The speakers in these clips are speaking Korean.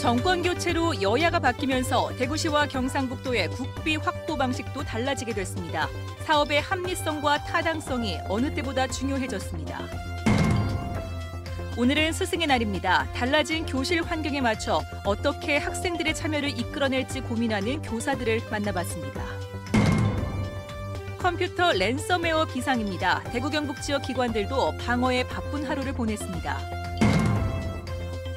정권 교체로 여야가 바뀌면서 대구시와 경상북도의 국비 확보 방식도 달라지게 됐습니다. 사업의 합리성과 타당성이 어느 때보다 중요해졌습니다. 오늘은 스승의 날입니다. 달라진 교실 환경에 맞춰 어떻게 학생들의 참여를 이끌어낼지 고민하는 교사들을 만나봤습니다. 컴퓨터 랜섬웨어 비상입니다. 대구 경북 지역 기관들도 방어에 바쁜 하루를 보냈습니다.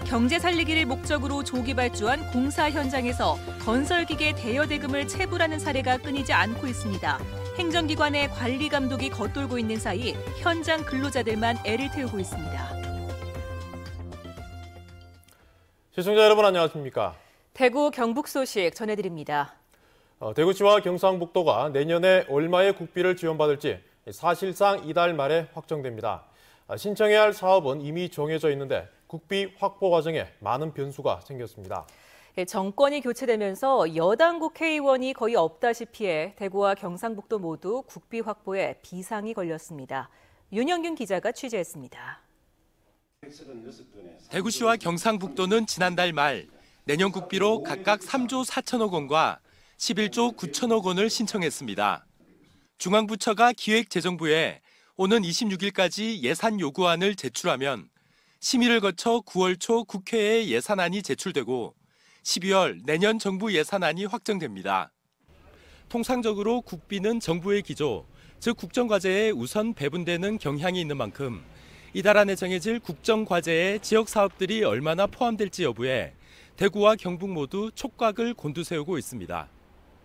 경제 살리기를 목적으로 조기 발주한 공사 현장에서 건설기계 대여대금을 체불하는 사례가 끊이지 않고 있습니다. 행정기관의 관리 감독이 겉돌고 있는 사이 현장 근로자들만 애를 태우고 있습니다. 시청자 여러분 안녕하십니까? 대구 경북 소식 전해드립니다. 대구시와 경상북도가 내년에 얼마의 국비를 지원받을지 사실상 이달 말에 확정됩니다. 신청해야 할 사업은 이미 정해져 있는데 국비 확보 과정에 많은 변수가 생겼습니다. 정권이 교체되면서 여당 국회의원이 거의 없다시피 해 대구와 경상북도 모두 국비 확보에 비상이 걸렸습니다. 윤영균 기자가 취재했습니다. 대구시와 경상북도는 지난달 말 내년 국비로 각각 3조 4천억 원과 11조 9천억 원을 신청했습니다. 중앙부처가 기획재정부에 오는 26일까지 예산 요구안을 제출하면 심의를 거쳐 9월 초 국회에 예산안이 제출되고 12월 내년 정부 예산안이 확정됩니다. 통상적으로 국비는 정부의 기조, 즉 국정과제에 우선 배분되는 경향이 있는 만큼 이달 안에 정해질 국정과제에 지역 사업들이 얼마나 포함될지 여부에 대구와 경북 모두 촉각을 곤두세우고 있습니다.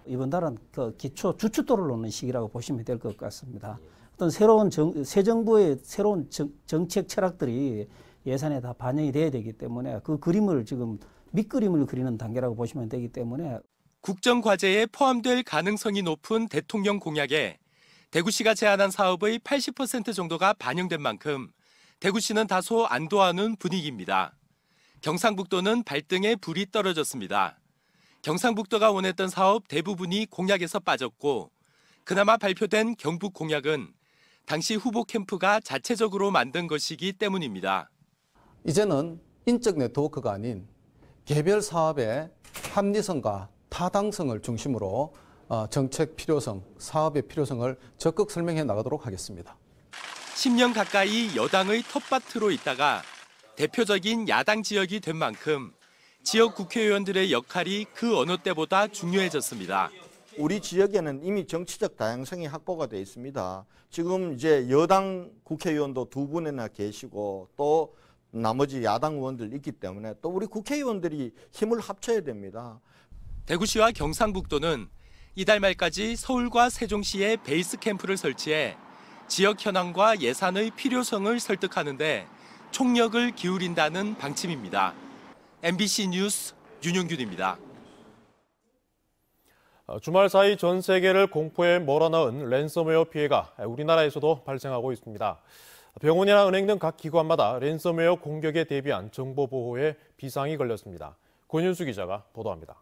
이번 달은 기초 주춧돌을 놓는 시기라고 보시면 될 것 같습니다. 어떤 새로운 새 정부의 새로운 정책 철학들이 예산에 다 반영이 돼야 되기 때문에 그 그림을 지금 밑그림을 그리는 단계라고 보시면 되기 때문에 국정과제에 포함될 가능성이 높은 대통령 공약에 대구시가 제안한 사업의 80% 정도가 반영된 만큼 대구시는 다소 안도하는 분위기입니다. 경상북도는 발등에 불이 떨어졌습니다. 경상북도가 원했던 사업 대부분이 공약에서 빠졌고 그나마 발표된 경북 공약은 당시 후보 캠프가 자체적으로 만든 것이기 때문입니다. 이제는 인적 네트워크가 아닌 개별 사업의 합리성과 타당성을 중심으로 정책 필요성, 사업의 필요성을 적극 설명해 나가도록 하겠습니다. 10년 가까이 여당의 텃밭으로 있다가 대표적인 야당 지역이 된 만큼 지역 국회의원들의 역할이 그 어느 때보다 중요해졌습니다. 우리 지역에는 이미 정치적 다양성이 확보가 되어 있습니다. 지금 이제 여당 국회의원도 2분이나 계시고 또 나머지 야당 의원들 있기 때문에 또 우리 국회의원들이 힘을 합쳐야 됩니다. 대구시와 경상북도는 이달 말까지 서울과 세종시에 베이스 캠프를 설치해 지역 현황과 예산의 필요성을 설득하는 데 총력을 기울인다는 방침입니다. MBC 뉴스 윤용균입니다. 주말 사이 전 세계를 공포에 몰아넣은 랜섬웨어 피해가 우리나라에서도 발생하고 있습니다. 병원이나 은행 등 각 기관마다 랜섬웨어 공격에 대비한 정보 보호에 비상이 걸렸습니다. 권윤수 기자가 보도합니다.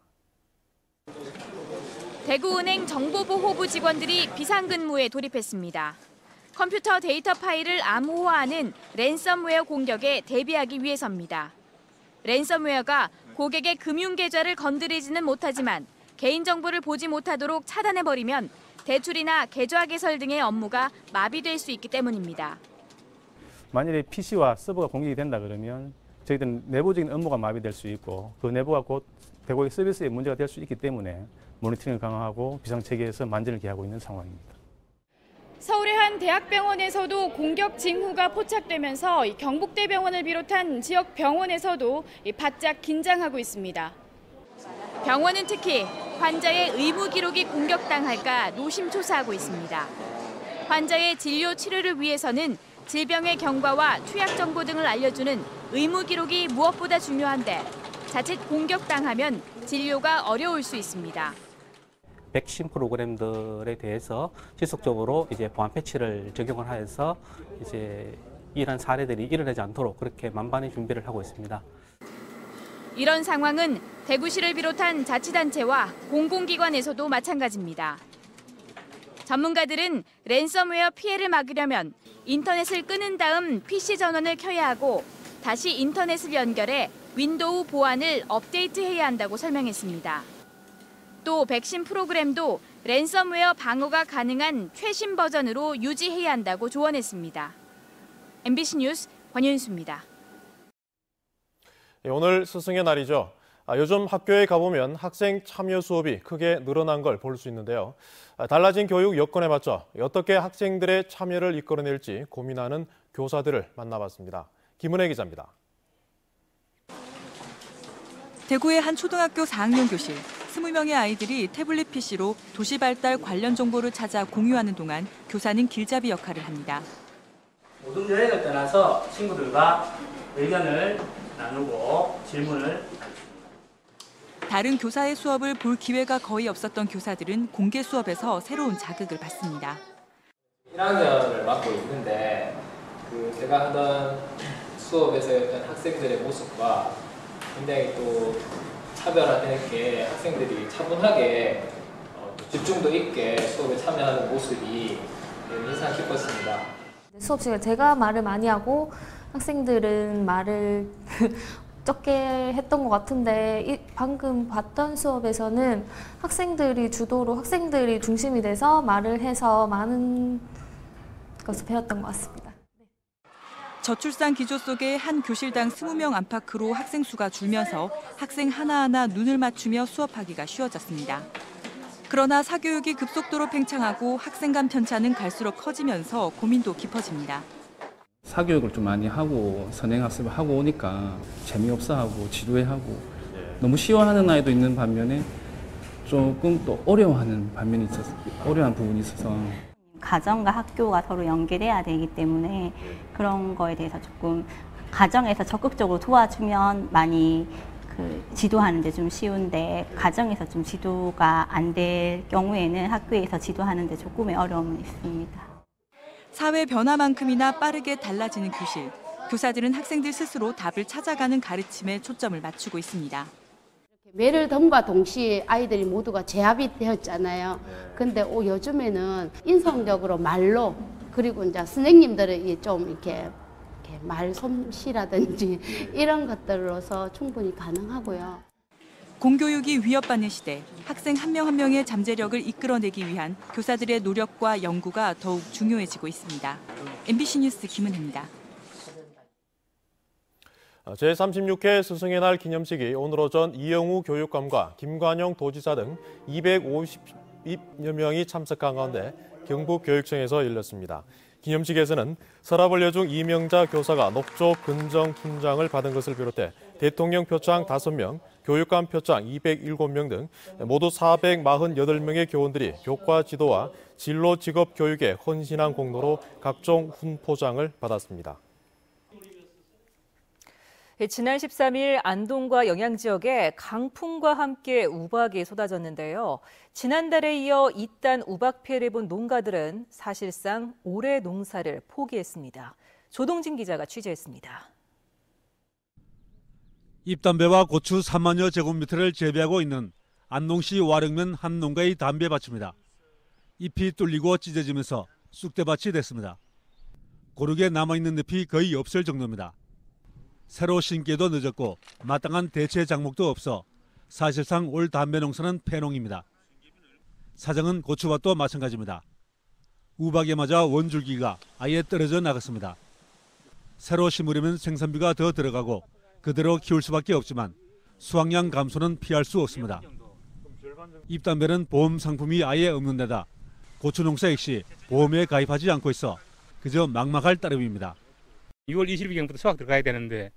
대구은행 정보보호부 직원들이 비상근무에 돌입했습니다. 컴퓨터 데이터 파일을 암호화하는 랜섬웨어 공격에 대비하기 위해서입니다. 랜섬웨어가 고객의 금융계좌를 건드리지는 못하지만 개인정보를 보지 못하도록 차단해버리면 대출이나 계좌 개설 등의 업무가 마비될 수 있기 때문입니다. 만일에 PC와 서버가 공격이 된다 그러면 저희들은 내부적인 업무가 마비될 수 있고 그 내부가 곧 대고객 서비스에 문제가 될 수 있기 때문에 모니터링을 강화하고 비상체계에서 만전을 기하고 있는 상황입니다. 서울의 한 대학병원에서도 공격 징후가 포착되면서 경북대병원을 비롯한 지역 병원에서도 바짝 긴장하고 있습니다. 병원은 특히 환자의 의무 기록이 공격당할까 노심초사하고 있습니다. 환자의 진료 치료를 위해서는 질병의 경과와 투약 정보 등을 알려주는 의무 기록이 무엇보다 중요한데 자칫 공격당하면 진료가 어려울 수 있습니다. 백신 프로그램들에 대해서 지속적으로 이제 보안 패치를 적용을 하여서 이제 이런 사례들이 일어나지 않도록 그렇게 만반의 준비를 하고 있습니다. 이런 상황은 대구시를 비롯한 자치단체와 공공기관에서도 마찬가지입니다. 전문가들은 랜섬웨어 피해를 막으려면 인터넷을 끊은 다음 PC 전원을 켜야 하고 다시 인터넷을 연결해 윈도우 보안을 업데이트해야 한다고 설명했습니다. 또 백신 프로그램도 랜섬웨어 방어가 가능한 최신 버전으로 유지해야 한다고 조언했습니다. MBC 뉴스 권윤수입니다. 오늘 스승의 날이죠. 요즘 학교에 가보면 학생 참여 수업이 크게 늘어난 걸 볼 수 있는데요. 달라진 교육 여건에 맞춰 어떻게 학생들의 참여를 이끌어낼지 고민하는 교사들을 만나봤습니다. 김은혜 기자입니다. 대구의 한 초등학교 4학년 교실. 20명의 아이들이 태블릿 PC로 도시 발달 관련 정보를 찾아 공유하는 동안 교사는 길잡이 역할을 합니다. 모든 여행을 떠나서 친구들과 의견을 나누고 질문을 다른 교사의 수업을 볼 기회가 거의 없었던 교사들은 공개 수업에서 새로운 자극을 받습니다. 1학년을 맡고 있는데 제가 하던 수업에서의 어떤 학생들의 모습과 굉장히 또 차별화되게 학생들이 차분하게 집중도 있게 수업에 참여하는 모습이 인상 깊었습니다. 수업 시간에 제가 말을 많이 하고 학생들은 말을 적게 했던 것 같은데 방금 봤던 수업에서는 학생들이 주도로 학생들이 중심이 돼서 말을 해서 많은 것을 배웠던 것 같습니다. 저출산 기조 속에 한 교실당 20명 안팎으로 학생 수가 줄면서 학생 하나하나 눈을 맞추며 수업하기가 쉬워졌습니다. 그러나 사교육이 급속도로 팽창하고 학생 간 편차는 갈수록 커지면서 고민도 깊어집니다. 사교육을 좀 많이 하고 선행학습을 하고 오니까 재미없어하고 지루해하고 너무 쉬워하는 아이도 있는 반면에 조금 또 어려워하는 부분이 있어서 가정과 학교가 서로 연계돼야 되기 때문에 그런 거에 대해서 조금 가정에서 적극적으로 도와주면 많이 지도하는 데 좀 쉬운데 가정에서 좀 지도가 안 될 경우에는 학교에서 지도하는 데 조금의 어려움은 있습니다. 사회 변화만큼이나 빠르게 달라지는 교실. 교사들은 학생들 스스로 답을 찾아가는 가르침에 초점을 맞추고 있습니다. 매를 덤과 동시에 아이들이 모두가 재합이 되었잖아요. 근데 요즘에는 인성적으로 말로 그리고 이제 선생님들이 좀 이렇게 말솜씨라든지 이런 것들로서 충분히 가능하고요. 공교육이 위협받는 시대, 학생 한 명 한 명의 잠재력을 이끌어내기 위한 교사들의 노력과 연구가 더욱 중요해지고 있습니다. MBC 뉴스 김은혜입니다. 제36회 스승의 날 기념식이 오늘 오전 이영우 교육감과 김관영 도지사 등 250여 명이 참석한 가운데 경북교육청에서 열렸습니다. 기념식에서는 서랍을 여중 이명자 교사가 녹조 근정 훈장을 받은 것을 비롯해 대통령 표창 5명, 교육감 표창 207명 등 모두 448명의 교원들이 교과 지도와 진로 직업 교육에 헌신한 공로로 각종 훈포장을 받았습니다. 지난 13일 안동과 영양 지역에 강풍과 함께 우박이 쏟아졌는데요. 지난달에 이어 이딴 우박 피해를 본 농가들은 사실상 올해 농사를 포기했습니다. 조동진 기자가 취재했습니다. 잎담배와 고추 3만여 제곱미터를 재배하고 있는 안동시 와릉면 한 농가의 담배밭입니다. 잎이 뚫리고 찢어지면서 쑥대밭이 됐습니다. 고르게 남아있는 잎이 거의 없을 정도입니다. 새로 심기에도 늦었고 마땅한 대체 작목도 없어 사실상 올 담배 농사는 폐농입니다. 사정은 고추밭도 마찬가지입니다. 우박에 맞아 원줄기가 아예 떨어져 나갔습니다. 새로 심으려면 생산비가 더 들어가고 그대로 키울 수밖에 없지만 수확량 감소는 피할 수 없습니다. 잎담배는 보험 상품이 아예 없는 데다 고추 농사 역시 보험에 가입하지 않고 있어 그저 막막할 따름입니다. 6월 20일경부터 수확 들어가야 되는데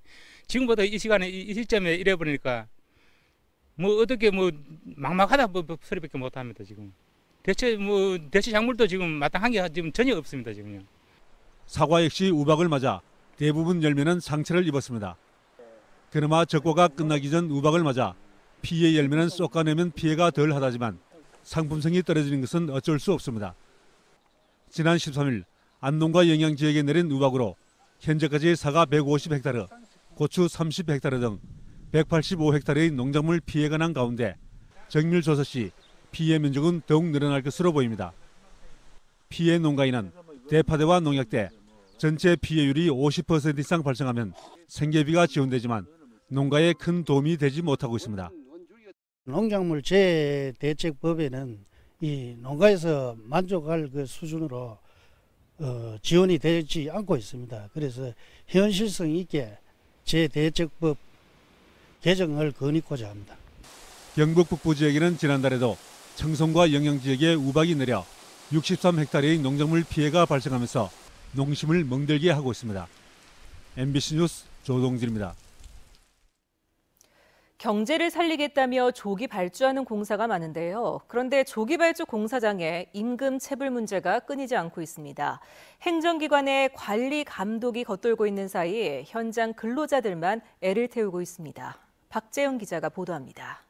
지금부터 이 시간에 이 시점에 이래 버리니까 어떻게 막막하다 소리밖에 못 합니다. 지금 대체 작물도 지금 마땅한 게 지금 전혀 없습니다. 지금요. 사과 역시 우박을 맞아 대부분 열매는 상처를 입었습니다. 그나마 적과가 끝나기 전 우박을 맞아 피의 열매는 쏟아내면 피해가 덜 하다지만 상품성이 떨어지는 것은 어쩔 수 없습니다. 지난 13일 안동과 영양 지역에 내린 우박으로 현재까지 사과 150헥타르, 고추 30헥타르 등 185헥타르의 농작물 피해가 난 가운데 정밀 조사 시 피해 면적은 더욱 늘어날 것으로 보입니다. 피해 농가인은 대파대와 농약 때 전체 피해율이 50% 이상 발생하면 생계비가 지원되지만 농가에 큰 도움이 되지 못하고 있습니다. 농작물 재대책법에는 이 농가에서 만족할 그 수준으로 지원이 되지 않고 있습니다. 그래서 현실성 있게 재대책법 개정을 건의코자 합니다. 경북 북부 지역에는 지난달에도 청송과 영영 지역에 우박이 내려 63헥타르의 농작물 피해가 발생하면서 농심을 멍들게 하고 있습니다. MBC 뉴스 조동진입니다. 경제를 살리겠다며 조기 발주하는 공사가 많은데요. 그런데 조기 발주 공사장에 임금 체불 문제가 끊이지 않고 있습니다. 행정기관의 관리 감독이 겉돌고 있는 사이 현장 근로자들만 애를 태우고 있습니다. 박재영 기자가 보도합니다.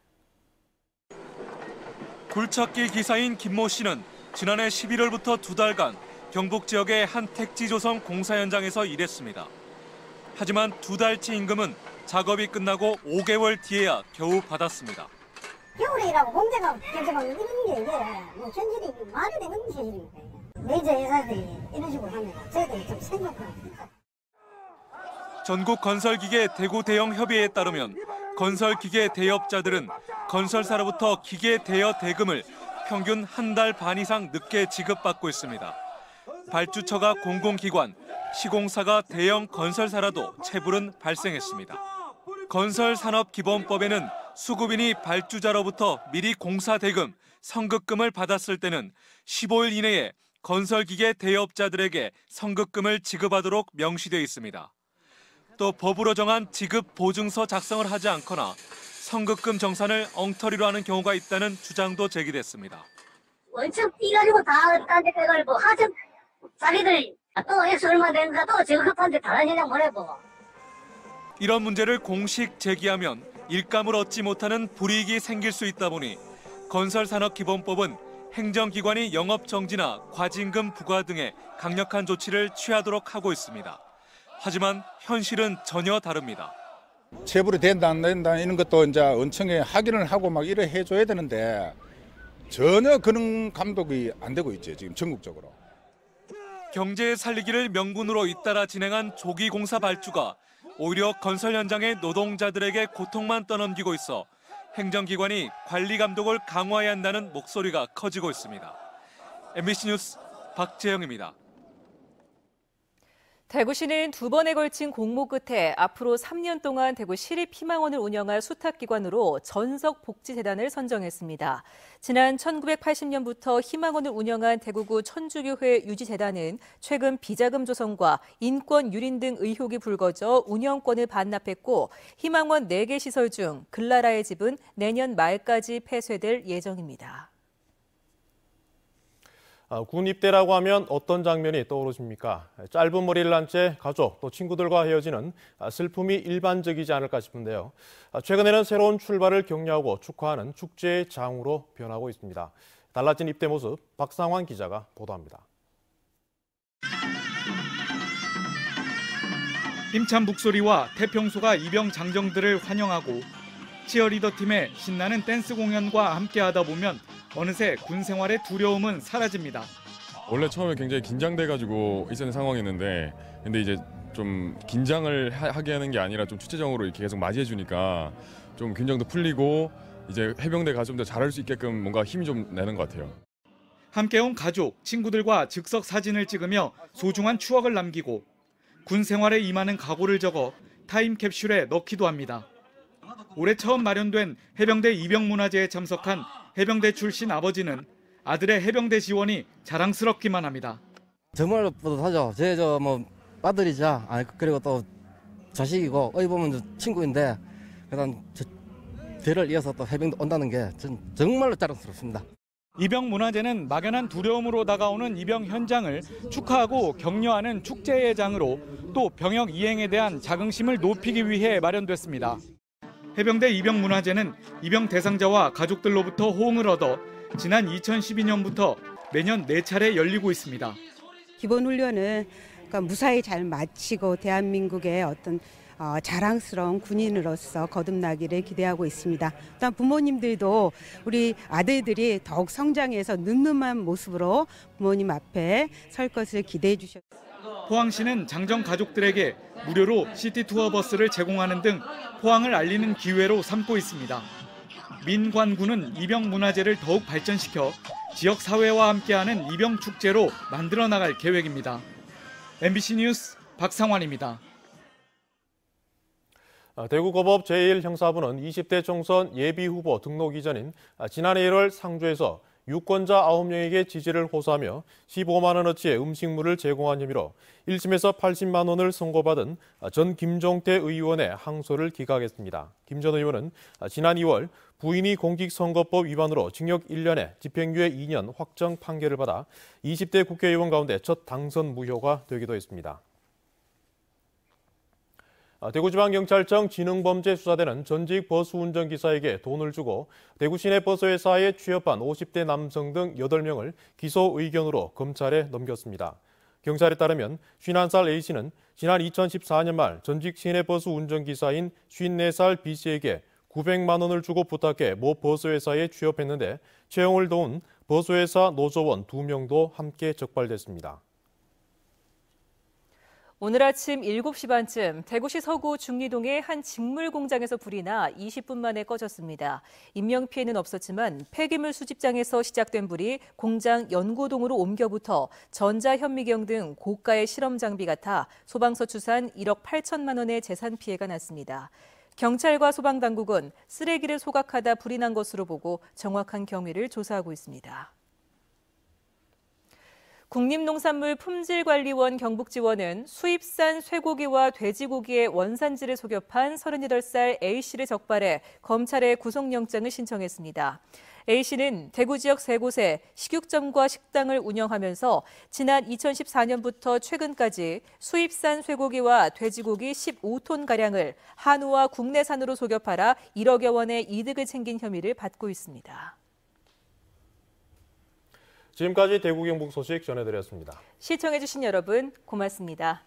굴착기 기사인 김모 씨는 지난해 11월부터 2달간 경북 지역의 한 택지 조성 공사 현장에서 일했습니다. 하지만 2달치 임금은 작업이 끝나고 5개월 뒤에야 겨우 받았습니다. 겨울에 일하고 공대가 결정하는 이런 게 이게 뭐 현실이 말이 되는 현실입니까? 메이저 회사들이 이런 식으로 하면 저희들이 좀 생각합니다. 전국 건설기계 대구 대형 협의회에 따르면 건설기계 대업자들은 건설사로부터 기계 대여 대금을 평균 한 달 반 이상 늦게 지급받고 있습니다. 발주처가 공공기관, 시공사가 대형 건설사라도 체불은 발생했습니다. 건설산업기본법에는 수급인이 발주자로부터 미리 공사 대금, 선급금을 받았을 때는 15일 이내에 건설기계 대업자들에게 선급금을 지급하도록 명시되어 있습니다. 또 법으로 정한 지급 보증서 작성을 하지 않거나 선급금 정산을 엉터리로 하는 경우가 있다는 주장도 제기됐습니다. 원청 띄가지고 다 딴 데 빼가지고 하청 자기들 또 액수 얼마 되는가 또 지급한데 다른 현장 보내고. 이런 문제를 공식 제기하면 일감을 얻지 못하는 불이익이 생길 수 있다 보니 건설산업기본법은 행정기관이 영업정지나 과징금 부과 등의 강력한 조치를 취하도록 하고 있습니다. 하지만 현실은 전혀 다릅니다. 체불이 된다 안 된다 이런 것도 이제 은청에 확인을 하고 막 이래 해줘야 되는데 전혀 그런 감독이 안 되고 있죠, 지금 전국적으로. 경제 살리기를 명분으로 잇따라 진행한 조기 공사 발주가 오히려 건설 현장의 노동자들에게 고통만 떠넘기고 있어 행정기관이 관리 감독을 강화해야 한다는 목소리가 커지고 있습니다. MBC 뉴스 박재영입니다. 대구시는 2번에 걸친 공모 끝에 앞으로 3년 동안 대구 시립희망원을 운영할 수탁기관으로 전석복지재단을 선정했습니다. 지난 1980년부터 희망원을 운영한 대구구 천주교회 유지재단은 최근 비자금 조성과 인권 유린 등 의혹이 불거져 운영권을 반납했고 희망원 4개 시설 중 글라라의 집은 내년 말까지 폐쇄될 예정입니다. 군 입대라고 하면 어떤 장면이 떠오르십니까? 짧은 머리를 난 채 가족 또 친구들과 헤어지는 슬픔이 일반적이지 않을까 싶은데요. 최근에는 새로운 출발을 격려하고 축하하는 축제의 장으로 변하고 있습니다. 달라진 입대 모습 박상환 기자가 보도합니다. 힘찬 북소리와 태평소가 입영 장정들을 환영하고 치어리더 팀의 신나는 댄스 공연과 함께하다 보면 어느새 군 생활의 두려움은 사라집니다. 원래 처음에 굉장히 긴장돼가지고 있었는 상황이었는데 근데 이제 좀 긴장을 하게 하는 게 아니라 좀 축제장으로 이렇게 계속 맞이해주니까 좀 긴장도 풀리고 이제 해병대가 좀 더 잘할 수 있게끔 뭔가 힘이 좀 나는 것 같아요. 함께 온 가족, 친구들과 즉석 사진을 찍으며 소중한 추억을 남기고 군 생활에 임하는 각오를 적어 타임캡슐에 넣기도 합니다. 올해 처음 마련된 해병대 입영문화제에 참석한 해병대 출신 아버지는 아들의 해병대 지원이 자랑스럽기만 합니다. 정말 뿌듯하죠. 제 아들이자 그리고 또 자식이고 어이 보면 친구인데 그다음 대를 이어서 또 해병대 온다는 게 정말로 자랑스럽습니다. 입영문화제는 막연한 두려움으로 다가오는 입영 현장을 축하하고 격려하는 축제의 장으로 또 병역 이행에 대한 자긍심을 높이기 위해 마련됐습니다. 해병대 입영문화제는 입영 대상자와 가족들로부터 호응을 얻어 지난 2012년부터 매년 4차례 열리고 있습니다. 기본 훈련은 무사히 잘 마치고 대한민국의 어떤 자랑스러운 군인으로서 거듭나기를 기대하고 있습니다. 또한 부모님들도 우리 아들들이 더욱 성장해서 늠름한 모습으로 부모님 앞에 설 것을 기대해 주셨습니다. 포항시는 장정 가족들에게 무료로 시티 투어 버스를 제공하는 등 포항을 알리는 기회로 삼고 있습니다. 민관군은 입영 문화재를 더욱 발전시켜 지역 사회와 함께하는 입영 축제로 만들어 나갈 계획입니다. MBC 뉴스 박상환입니다. 대구고법 제1형사부는 20대 총선 예비후보 등록 이전인 지난해 1월 상주에서 유권자 9명에게 지지를 호소하며 15만 원어치의 음식물을 제공한 혐의로 1심에서 80만 원을 선고받은 전 김종태 의원의 항소를 기각했습니다. 김 전 의원은 지난 2월 부인이 공직선거법 위반으로 징역 1년에 집행유예 2년 확정 판결을 받아 20대 국회의원 가운데 첫 당선 무효가 되기도 했습니다. 대구지방경찰청 지능범죄수사대는 전직 버스 운전기사에게 돈을 주고 대구 시내 버스회사에 취업한 50대 남성 등 8명을 기소 의견으로 검찰에 넘겼습니다. 경찰에 따르면 51살 A씨는 지난 2014년 말 전직 시내버스 운전기사인 54살 B씨에게 900만 원을 주고 부탁해 모 버스회사에 취업했는데 채용을 도운 버스회사 노조원 2명도 함께 적발됐습니다. 오늘 아침 7시 반쯤 대구시 서구 중리동의 한 직물 공장에서 불이 나 20분 만에 꺼졌습니다. 인명피해는 없었지만 폐기물 수집장에서 시작된 불이 공장 연고동으로 옮겨붙어 전자현미경 등 고가의 실험 장비가 타 소방서 추산 1억 8천만 원의 재산 피해가 났습니다. 경찰과 소방당국은 쓰레기를 소각하다 불이 난 것으로 보고 정확한 경위를 조사하고 있습니다. 국립농산물품질관리원 경북지원은 수입산 쇠고기와 돼지고기의 원산지를 속여판 38살 A씨를 적발해 검찰에 구속영장을 신청했습니다. A씨는 대구 지역 3곳에 식육점과 식당을 운영하면서 지난 2014년부터 최근까지 수입산 쇠고기와 돼지고기 15톤가량을 한우와 국내산으로 속여 팔아 1억여 원의 이득을 챙긴 혐의를 받고 있습니다. 지금까지 대구 경북 소식 전해드렸습니다. 시청해주신 여러분 고맙습니다.